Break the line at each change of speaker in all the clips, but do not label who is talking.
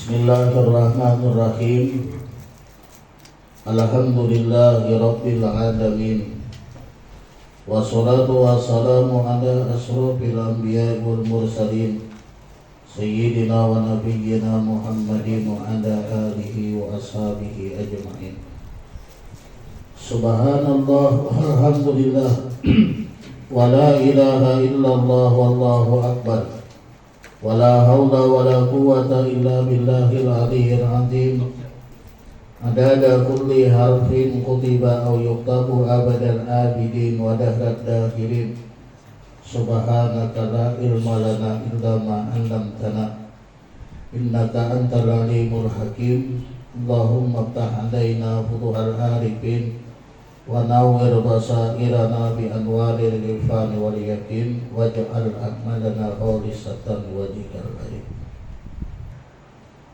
Bismillahirrahmanirrahim. Alhamdulillahi rabbil alamin. Wassalatu wassalamu ala asrofil anbiya wal mursalin Sayyidina wa nabiyyina Muhammadin wa ala alihi wa ashabihi ajma'in. Subhanallah, alhamdulillah, wa la ilaha illallah, wallahu akbar. Wala haula wala quwwata illa billahil aliyyil azim. Adada kulli harfin kutiba aw yuktabu abadal abidin wa dahrat dakhirin. Subhanaka la ilma lana illa ma 'allamtana innaka antal alimul hakim. Allahumma ftah 'alaina futuhal arifin wa nawwir basairana bi anwaril irfan wal yaqin waj'al a'malana khalisatan wajhikal karim.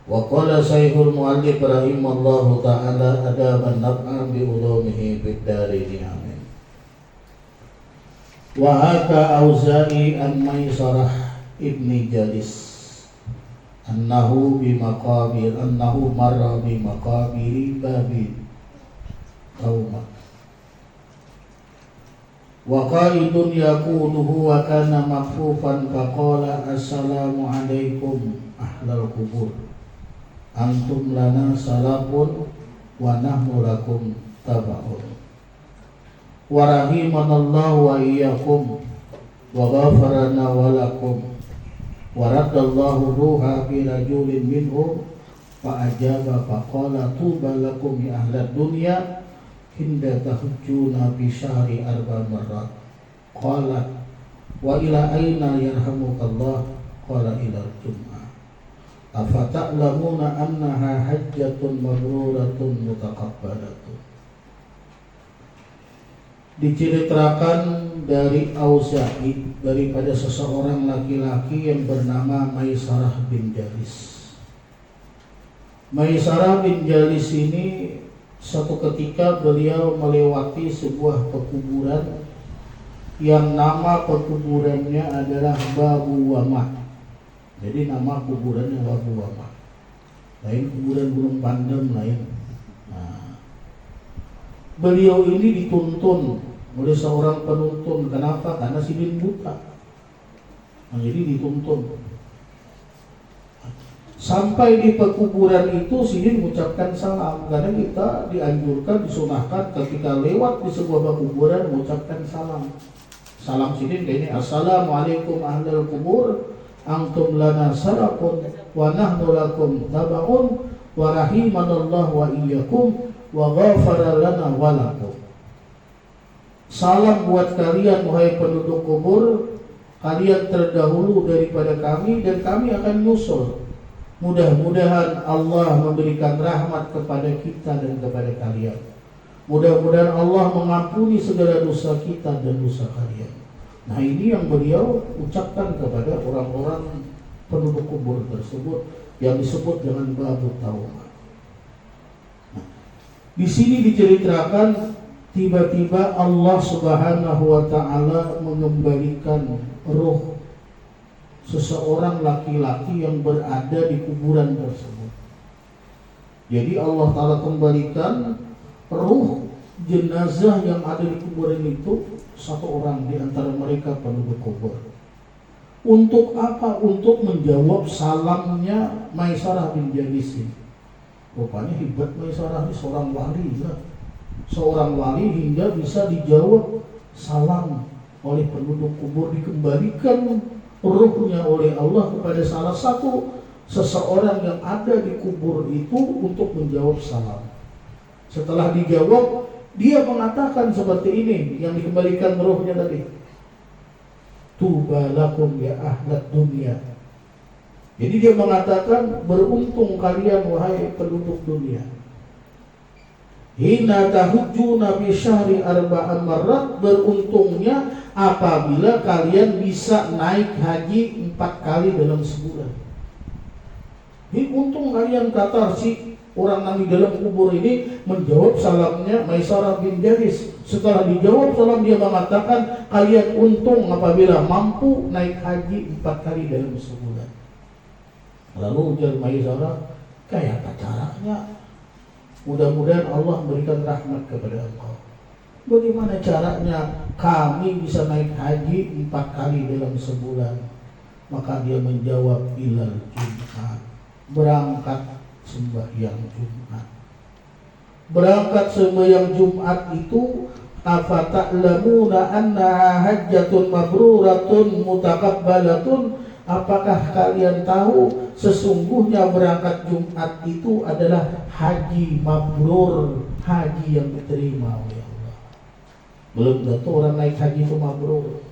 Wa qala Syekhul Mu'allif rahimallahu ta'ala adaban naf'a bi ulumihi bid darin amin. Wa haka Auza'i an Maisarah ibni Jalis annahu marra bi maqabiri babi qaumah wa qaidun yaquluhu wa kana makfufan faqala assalamu alaikum ahlal kubur antum lana salafun wa nahnu lakum taba'un wa rahimanallahu wa iyyakum wa ghafarana wa lakum wa raddallahu ruha fi rajulin minhum fa ajaba faqala tuba lakum ya ahlad dunya hinda tahujjuna fi syahri arba marrat. Qala wa ila aina yarhamukallah? Qala ila al-jum'ah. Afata'lamuna annaha hajjatun mabruratun mutaqabbalatun. Diceritakan dari Auza'i daripada seseorang laki-laki yang bernama Maisarah bin Jalis. Maisarah bin Jalis ini suatu ketika beliau melewati sebuah pekuburan yang nama pekuburannya adalah Babu Wamah. Jadi nama kuburannya Babu Wamah. Lain kuburan Gunung Pandem lain. Nah, beliau ini dituntun oleh seorang penuntun. Kenapa? Karena sidin buta. Nah, jadi dituntun. Sampai di pekuburan itu sidin mengucapkan salam. Karena kita dianjurkan, disunahkan ketika lewat di sebuah pekuburan mengucapkan salam. Salam sidin kayak ini, assalamualaikum ahlal kubur antum lana salafun wa nahnu lakum taba'un wa rahimanallah wa iyyakum wa ghafara lana wa lakum. Salam buat kalian wahai penduduk kubur, kalian terdahulu daripada kami dan kami akan nyusul. Mudah-mudahan Allah memberikan rahmat kepada kita dan kepada kalian. Mudah-mudahan Allah mengampuni segala dosa kita dan dosa kalian. Nah, ini yang beliau ucapkan kepada orang-orang penduduk kubur tersebut yang disebut dengan Babu Taumah. Nah, di sini diceritakan tiba-tiba Allah Subhanahu wa taala mengembalikan roh seseorang laki-laki yang berada di kuburan tersebut. Jadi Allah Ta'ala kembalikan ruh jenazah yang ada di kuburan itu satu orang di antara mereka penduduk kubur. Untuk apa? Untuk menjawab salamnya Maisarah bin Jalis. Rupanya hebat Maisarah ini seorang wali ya. Seorang wali hingga bisa dijawab salam oleh penduduk kubur, dikembalikan ruhnya oleh Allah kepada salah satu seseorang yang ada di kubur itu untuk menjawab salam. Setelah dijawab, dia mengatakan seperti ini yang dikembalikan ruhnya tadi. Tuba lakum ya ahlad dunya. Jadi dia mengatakan beruntung kalian wahai penduduk dunia. Hina tahujjuna bi syahri arba'an marrat, beruntungnya apabila kalian bisa naik haji 4 kali dalam sebulan. Ini untung kalian, kata si orang yang di dalam kubur ini menjawab salamnya Maisarah bin Jalis. Setelah dijawab salam, dia mengatakan kalian untung apabila mampu naik haji 4 kali dalam sebulan. Lalu ujar Maisarah, Kayak apa caranya? Mudah-mudahan Allah memberikan rahmat kepada engkau. Bagaimana caranya kami bisa naik haji 4 kali dalam sebulan? Maka dia menjawab, ilal Jumat, berangkat sembahyang Jumat. Berangkat sembahyang Jumat itu afata'lamuna anna hajjatun mabruratun mutakabbalatun. Apakah kalian tahu sesungguhnya berangkat Jumat itu adalah haji mabrur, haji yang diterima oleh Allah. Belum tentu orang naik haji itu mabrur.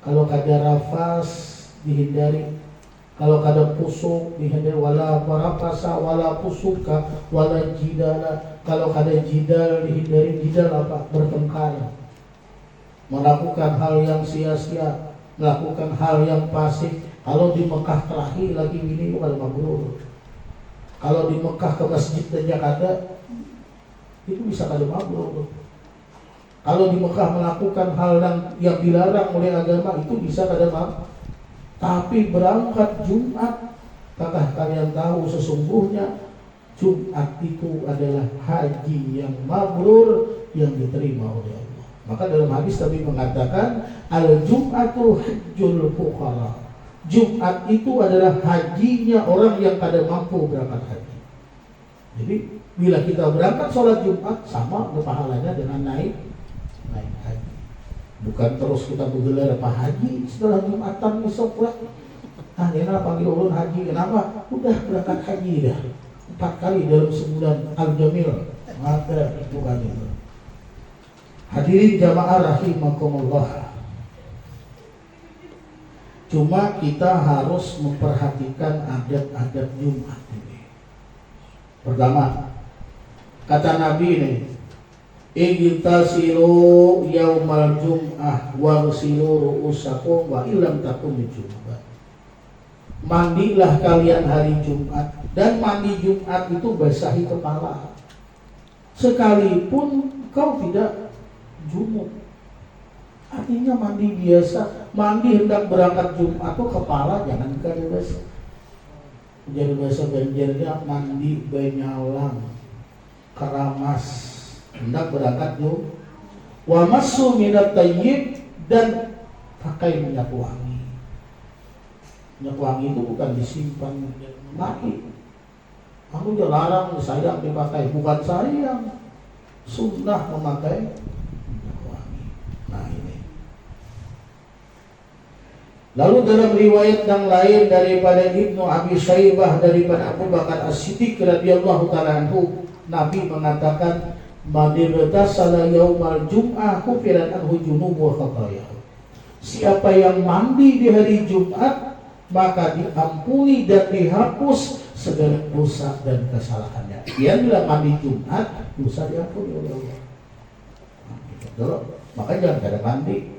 Kalau kada rafas dihindari, kalau kada pusuk dihindari, wala parapasa wala pusuka wala jidala. Kalau kada jidal dihindari. Jidal apa? Bertengkar, melakukan hal yang sia-sia, melakukan hal yang fasik. Kalau di Mekah terakhir lagi ini bukan mabrur. Kalau di Mekah ke masjid saja kada, itu bisa kada mabrur. Kalau di Mekah melakukan hal yang dilarang oleh agama, itu bisa kada mabrur. Tapi berangkat Jumat, apakah kalian tahu sesungguhnya Jumat itu adalah haji yang mabrur, yang diterima oleh Allah. Maka dalam hadis tadi mengatakan al-Jum'atu hajjul fuqara. Jumat itu adalah hajinya orang yang kada mampu berangkat haji. Jadi bila kita berangkat sholat Jumat, sama pahalanya dengan naik haji. Bukan terus kita bergelar apa haji setelah Jumatan besok lah. Ini panggil ulun haji, kenapa? Udah berangkat haji dah 4 kali dalam sebulan, al-jamil. Maka bukan itu. Hadirin jamaah rahimakumullah. Cuma kita harus memperhatikan adat-adat Jumat ini. Pertama, kata Nabi ini, igtasilu yaumal jum'ah waghsilu ru'usakum wa illam takun Jumat. Mandilah kalian hari Jumat, dan mandi Jumat itu basahi kepala. Sekalipun kau tidak junub. Artinya mandi biasa, mandi hendak berangkat Jumat atau kepala jangan kada basah. Jadi bahasa Banjarnya mandi benyalang, keramas, hendak berangkat Jumat. Wa masu minat tayyib, dan pakai minyak wangi. Minyak wangi itu bukan disimpan lagi. Aku larang sayang dipakai, bukan sayang, sunnah memakai minyak wangi. Nah ini. Lalu dalam riwayat yang lain daripada Ibnu Abi Syaibah, daripada Abu Bakar As-Siddiq radhiyallahu ta'ala anhu, Nabi mengatakan, "Man irtasala yaumal jum'ah kufirat anhu junubu wa khatayahu." Siapa yang mandi di hari Jumat, maka diampuni dan dihapus segala dosa dan kesalahannya. Dia bila mandi Jumat, dosa diampuni oleh Allah. Maka jangan kada mandi.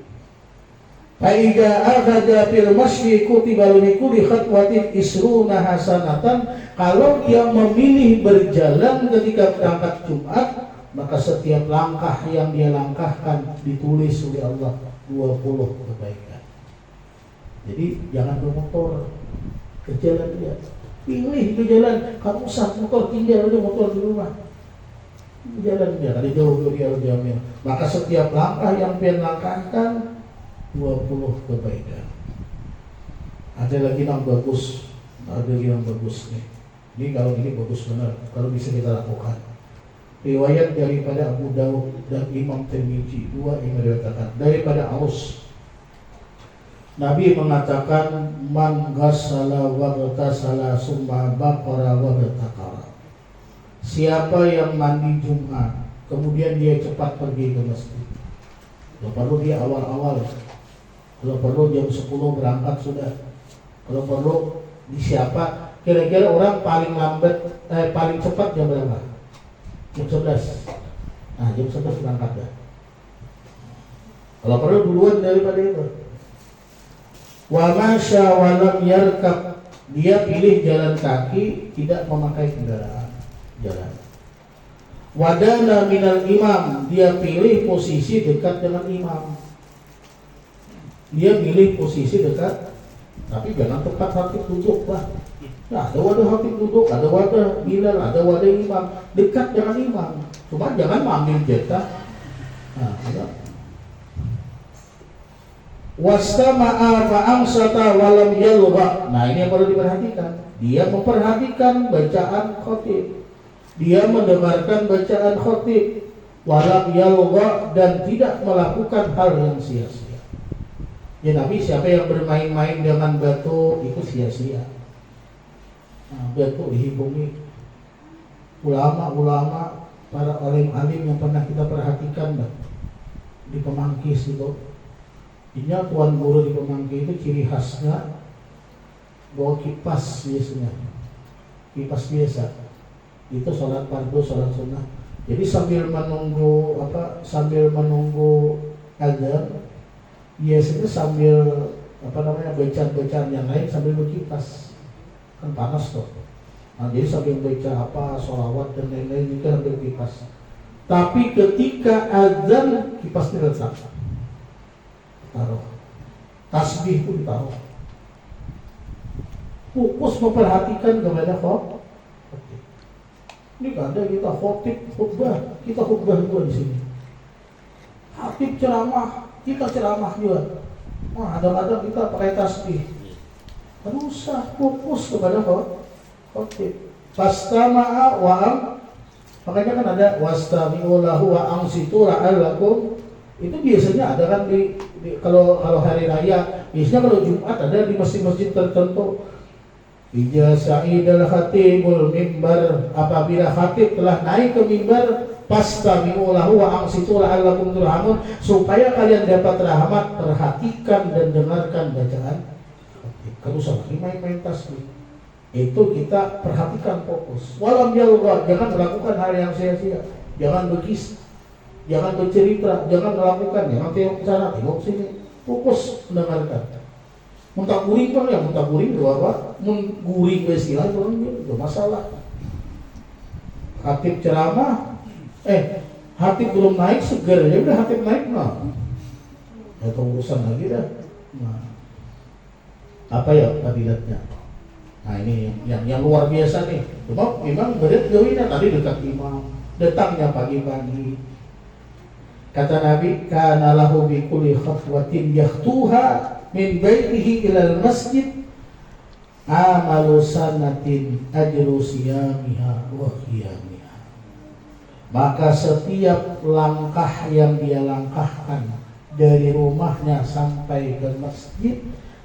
Fa'idha akhadha fil masyi kutiba li kulli khatwatin isruna hasanatan. Kalau dia memilih berjalan ketika berangkat Jumat, maka setiap langkah yang dia langkahkan ditulis oleh Allah 20 kebaikan. Jadi jangan bermotor ke jalan dia. Pilih ke jalan, kamu usah motor, tinggal aja motor di rumah. Jalan dia, ada jauh dia jamin. Maka setiap langkah yang dia langkahkan 20 kebaikan. Ada lagi yang bagus, nih. Ini kalau ini bagus benar, kalau bisa kita lakukan. Riwayat daripada Abu Dawud dan Imam Tirmidzi, dua yang meriwayatkan daripada Aus. Nabi mengatakan, man ghassala wa ghatasala summa baqara wa ghatakara. Siapa yang mandi Jumat, kemudian dia cepat pergi ke masjid. Kalau perlu dia awal-awal, kalau perlu jam 10 berangkat sudah. Kalau perlu di siapa? Kira-kira orang paling lambat, paling cepat jam berapa? Jam 11. Nah, jam 11 berangkat ya. Kalau perlu duluan daripada itu. Wa masya wa lam yarkab, dia pilih jalan kaki, tidak memakai kendaraan jalan. Wadana minal imam, dia pilih posisi dekat dengan imam. Dia pilih posisi dekat, tapi jangan tepat hati duduk lah. Nah, ada wadah khatib duduk, ada wadah bilal, ada wadah imam. Dekat dengan imam. Cuma jangan mengambil jatah. Nah, ya. Wastama'a fa'amsata walam yalgha. Nah, ini yang perlu diperhatikan. Dia memperhatikan bacaan khatib. Dia mendengarkan bacaan khatib. Walam yalgha, dan tidak melakukan hal yang sia-sia. Ya, tapi siapa yang bermain-main dengan batu itu sia-sia. Nah, batu dihubungi ulama-ulama, para alim-alim yang pernah kita perhatikan di Pemangkis itu. Ingat tuan guru di Pemangkis itu ciri khasnya bawa kipas biasanya, kipas biasa. Itu sholat fardu, sholat sunnah. Jadi sambil menunggu azan, biasanya sambil bacaan yang lain sambil berkipas, kan panas tuh. Nah, jadi sambil baca sholawat dan lain-lain juga sambil kipas. Tapi ketika azan kipasnya letak. Taruh. Tasbih pun taruh. Fokus memperhatikan kepada khotib. Ini gak ada kita khutbah, kita khutbah juga di sini. Khatib ceramah, kita ceramah juga. Wah, kadang-kadang kita pakai tasbih. Harus usah fokus kepada khotib. Fastama'a wa'am. Makanya kan ada wastami'u lahu wa ansitu la'allakum. Itu biasanya ada kan kalau hari raya, biasanya kalau Jumat ada di masjid-masjid tertentu. Ija sa'idal khatibul mimbar, apabila khatib telah naik ke mimbar, fastami'u lahu wa ansitu la'allakum turhamun, supaya kalian dapat rahmat. Perhatikan dan dengarkan bacaan khatib. Kalau usah main-main tasbih. Itu kita perhatikan, fokus. Walam yalgha, jangan melakukan hal yang sia-sia. Jangan berkisah, jangan bercerita, jangan melakukan, jangan tengok sana, tengok sini. Fokus mendengarkan. Muntah guring kan ya, muntah guring dua apa? Mengguring besilah itu enggak masalah. Khatib ceramah, khatib belum naik seger, ya udah khatib naik nah. Atau urusan lagi dah. Nah, apa ya fadilatnya? Nah, ini yang luar biasa nih. Cuma memang berat jauhnya tadi dekat imam, datangnya pagi-pagi. Kata Nabi, kana lahu bi kulli khatwatin yahtuha min baitihi ilal masjid amalu sanatin ajru siyamiha wa qiyamiha. Maka setiap langkah yang dia langkahkan dari rumahnya sampai ke masjid,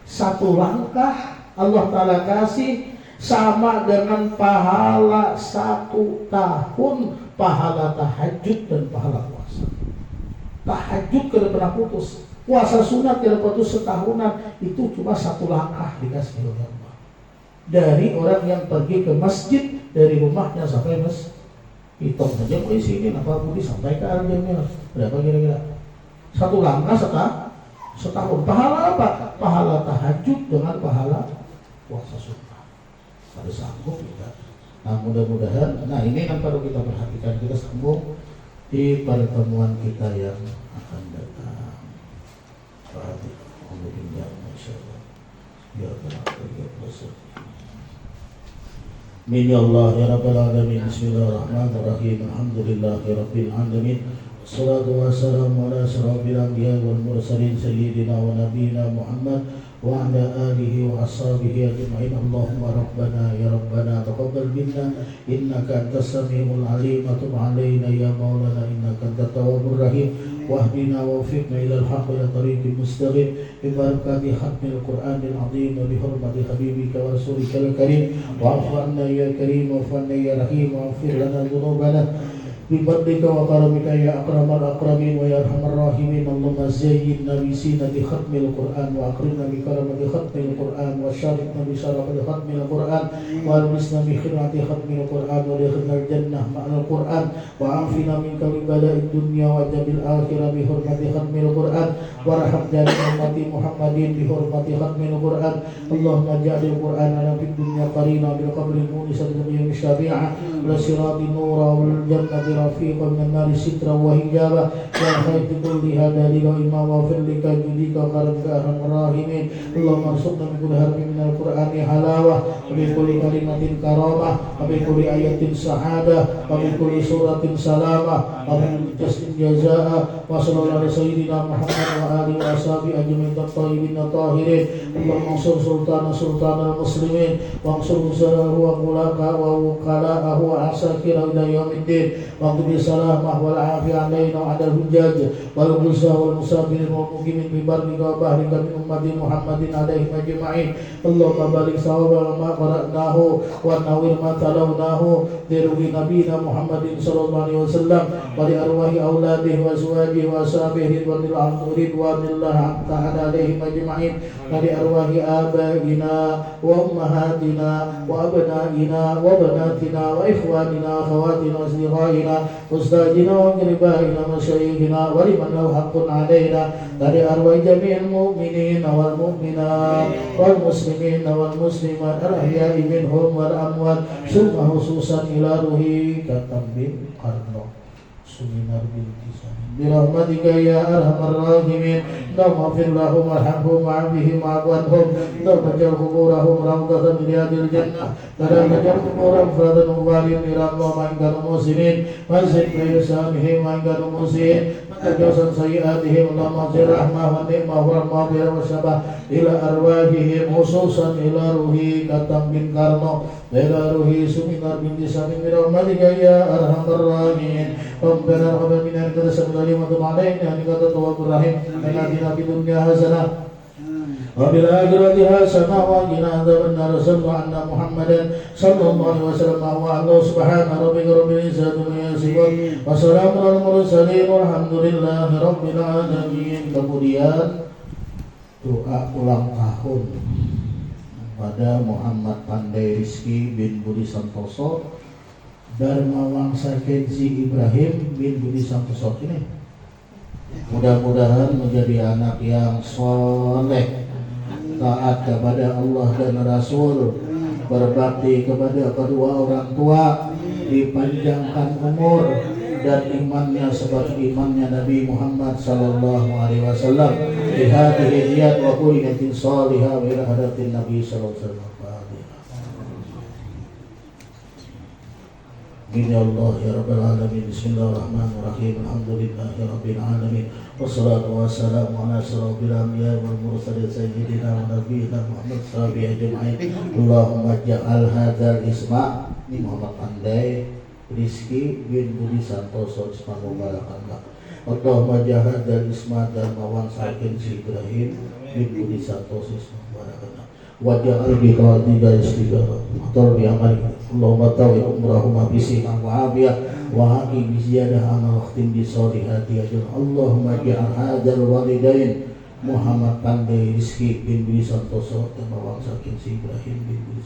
satu langkah Allah Ta'ala kasih sama dengan pahala 1 tahun pahala tahajud dan pahala puasa. Tahajud kalau pernah putus, puasa sunat kalau putus setahunan, itu cuma 1 langkah dikasih oleh Allah. Dari orang yang pergi ke masjid dari rumahnya sampai masjid, hitung saja di sini apa budi sampai ke Al-Jamil berapa kira-kira? 1 langkah setahun. Pahala apa? Pahala tahajud dengan pahala puasa sunnah. Ada sanggup kita. Nah, mudah-mudahan, nah ini kan perlu kita perhatikan, kita sambung di pertemuan kita yang akan datang. Min ya Allah ya Rabbal Alamin. Bismillahirrahmanirrahim. Alhamdulillahirabbil alamin. Wassalatu wassalamu ala asyrafil anbiya wal mursalin sayyidina wa nabiyina Muhammad wa ala alihi wa ashabihi ajma'in. Allahumma rabbana ya rabbana taqabbal minna innaka antas samiul alim wa tub alaina ya maulana innaka antat tawwabur rahim wahdina wa waffiqna ila al-haqq wa tariqil mustaqim bibarakati khatmil Qur'anil azim wa bihurmati habibika wa rasulika al-karim wa'fu anna ya karim wa'fu anna ya rahim wa'fir lana dhunubana bifadlika wa karamika ya akramal akramin wa ya arhamar rahimin. Allahumma zayyinna bi zinati khatmil Qur'an wa akrimna bi karamati khatmil Qur'an wa syarifna bi syarafati khatmil Qur'an wa almisna bi khirmati khatmil Qur'an wa adkhilna al-jannah ma'al Qur'an wa afina min kulli bala'id dunya wa azabil akhirah bi hurmati khatmil Qur'an warham jami'a ummati Muhammadin bi hurmati khatmil Qur'an. Allahumma ja'al al-Qur'an lana fid dunya qarina bil qabri munisatan yawm syafi'ah wa siratin nura wal jannati rafiqan minan nari sitra wa hijaba wa khaitu kulli hada li imam wa fir li kajudika karamka arhamar rahimin. Allahumma arzuqna min kulli harfin minal qur'ani halawah wa min kulli kalimatin karamah wa min kulli ayatin sahadah wa min kulli suratin salamah wa min jasmin jazaa wa sallallahu ala sayyidina Muhammad wa alihi wa ashabihi ajma'in at-tayyibin at-tahirin. Allahumma ansur sultanal muslimin wa ansur usarahu wa mulaka wa wukala'ahu wa asakira ila yaumiddin wa qdi salamah wal afiyah alaina wa adal hujjaj wal ghusa wal musafirin wal muqimin bi barrika wa bahrika min ummati Muhammadin alaihi ajma'in. Allahumma barik sawaba ma qara'nahu wa nawwir ma talawnahu li ruhi nabiyina Muhammadin sallallahu alaihi wasallam wa li arwahi auladihi wa azwajihi wa ashabihi ridwanillah ta'ala alaihi ajma'in wa li arwahi abaina wa ummahatina wa abnaina wa banatina wa ikhwanina akhawatina wa asdiqaina ustadina wa qribaina masyayikhina wa liman lahu haqqun alaina dari arwah jami'il mu'minin wal mu'minat wal muslimin wal muslimat al-ahya'i minhum wal amwat summa khususan ila ruhi katam bin Qarno Suminar binti Samin birahmatika ya arhamar rahimin. Naghfir lahum warhamhum wa'afihim wa'afwanhum naj'al quburahum rawdatan min riyadil jannah wa naj'al quburahum fardhan mubarin niram wa man kanu muslimin wa zid bi ihsanihim wa kanu muslimin tajawazan sayyi'atihim Allahumma zid rahmah wa ni'mah wa maghfirah wa sabah ila arwahihim khususan ila ruhi katam bin Qarno ila ruhi Suminar binti Samin birahmatika ya arhamar rahimin. Rabbana hab lana min ladunka rahmatan wa alaina innaka tawwabur rahim. Atina fid dunya hasanah wa fil akhirati hasanah wa qina adzabannar. Sallallahu anna Muhammadan sallallahu alaihi wasallam wa ala subhana rabbika rabbil izzati amma yasifun wa salamun alal mursalin walhamdulillahi rabbil alamin. Kemudian doa ulang tahun pada Muhammad Pandai Rizki bin Budi Santoso, Dharma Wangsa Kenzi Ibrahim bin Budi Santoso ini. Mudah-mudahan menjadi anak yang soleh, taat kepada Allah dan Rasul, berbakti kepada kedua orang tua, dipanjangkan umur dan imannya seperti imannya Nabi Muhammad sallallahu alaihi wasallam. Di hadhihi niyat wa qulinatin salihah wa ila hadatin Nabi sallallahu alaihi wasallam. Ya Allah ya Rabbal Alamin. Bismillahirrahmanirrahim. Alhamdulillahi Rabbil Alamin. Wassalatu wassalamu ala asyrafil anbiya'i wal mursalin sayyidina wa nabiyina Muhammad sallallahu alaihi wasallam. Allahumma ja'al hadzal isma ni Muhammad Pandai Rizki bin Budi Santoso isma mubarakallah. Allahumma ja'al hadzal isma Dharma Wangsa Kenzi Ibrahim bin Budi Santoso isma mubarakallah. Waja'al biqadika istighfar muhtar bi amali. Allahumma tawil umrahuma bisihah wa afiyah wa haqi biziyadah amal waqtin bisolihati ajal. Allahumma ja'al hadzal walidain Muhammad Pandai Rizki bin Budi Santoso dan Wangsa Kenzi Ibrahim bin Budi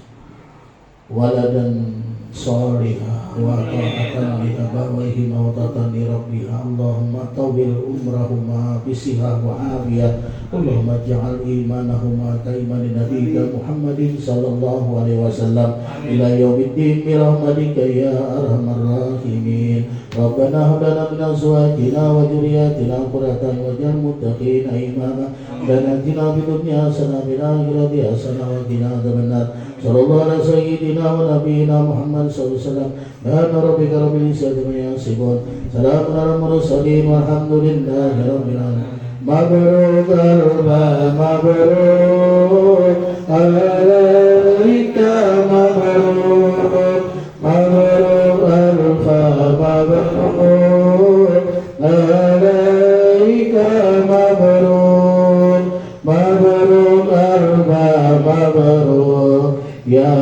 waladan salihah wa ta'atan li abawaihi wa ta'atan li rabbiha. Allahumma tawil umrahuma bisihah wa afiyah. Allahumma ja'al imanahuma kaiman nabiyika Muhammadin sallallahu alaihi wasallam ila yaumiddin birahmatika ya arhamar rahimin. Rabbana hab lana min azwajina wa dhurriyyatina qurratan waj'al muttaqina imama. Lana atina fid dunya hasanah wa fil akhirati hasanah wa qina adzabannar. Sallallahu ala sayyidina wa nabiyina Muhammad sallallahu alaihi wasallam. Subhana rabbika rabbil izzati amma yasifun. Salamun alal mursalin walhamdulillahi rabbil alamin. Mabruk alba mabruk alaika mabruk mabruk alfa mabruk alaika mabruk mabruk alba mabruk ya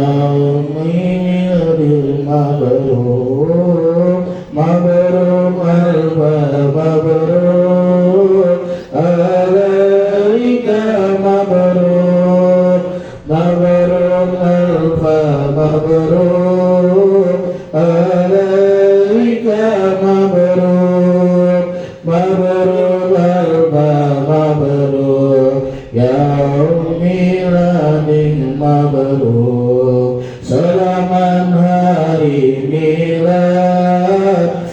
miril mabruk mabruk alba mabruk alaika mabruk mabruk alfa mabruk alaika mabruk mabruk alfa mabruk ya miladin mabruk. Selamat hari milad,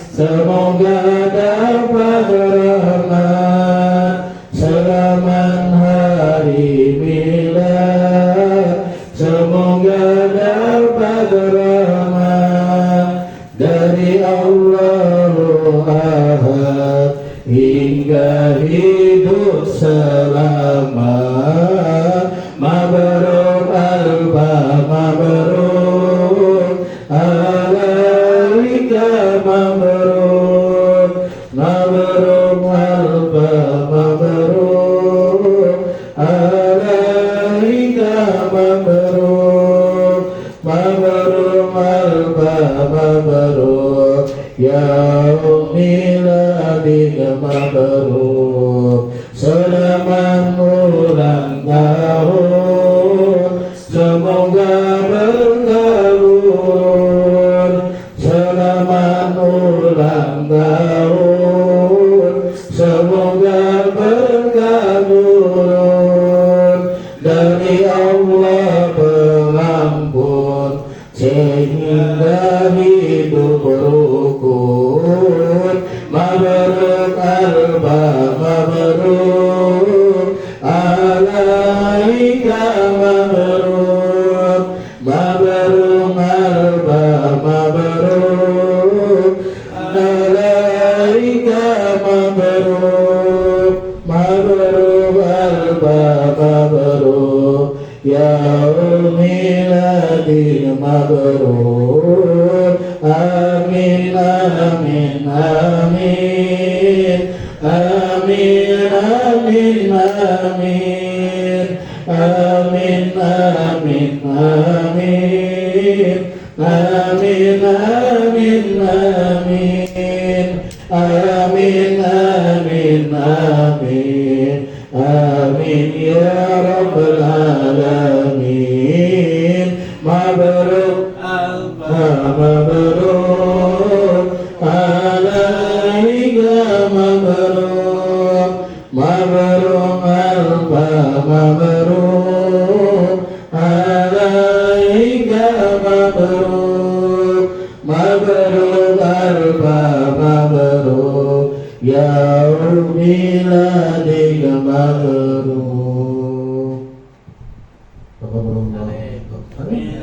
dari Allahu Ahad hingga hidup selama. Mabrur alba mabrur alaika mabrur mabrur alba mabrur alaika mabrur mabrur alba mabrur ya miladika mabrur. Selamat ulang tahun, semoga berkabul. Selamat ulang tahun, semoga berkabul. Dari Allah pengampun, sehingga hidup rukun. Mabrur alba mabrur alaika mabrur mabrur alba mabrur alaika mabrur mabrur alba mabrur ya miladi mabrur. Amin amin amin amin amin amin amin amin amin amin amin amin amin amin amin amin ya rabbal alamin. Mabrur mabrur alaika mabrur mabrur alba mabrur alaika mabrur mabrur alba mabrur ya miladika mabrur. Amin.